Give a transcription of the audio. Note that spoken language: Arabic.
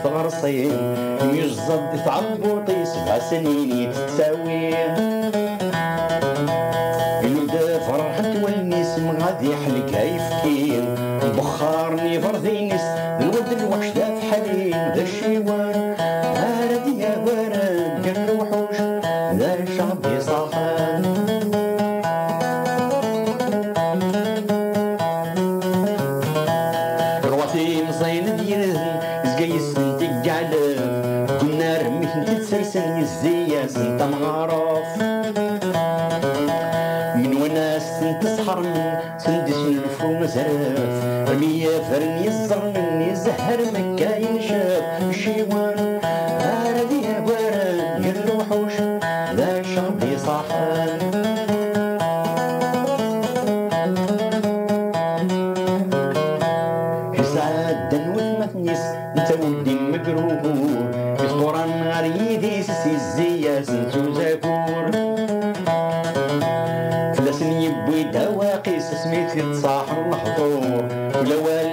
ثغرصين يجزد تعبوطي 7 سنين يتساوي ينود فرحت والنسم غادي يحلق هايفكين بخارني فرذينس الود الوحش ذا حليم ذا الشيوان هاردي يا ورد قال الوحوش ذا شعبي صاحان رواتي مصين ديالهم زقيس نتق على كنا رميت نتسرسن يزياس انت معرف من وناس تسحر من سندس الفو مزرف رمية فرن يزر من يزهر مكا ينشاف الشيوان هاردي يا ورد قال الوحوش ذا شعبي صاحان حساد دنوت مثنيس انت ودي مقرور بسطوران غريدي سيسي الزياس انتو زاكور فلاسن يبوي دواقيس سميتي تصاحر الحضور ولا والي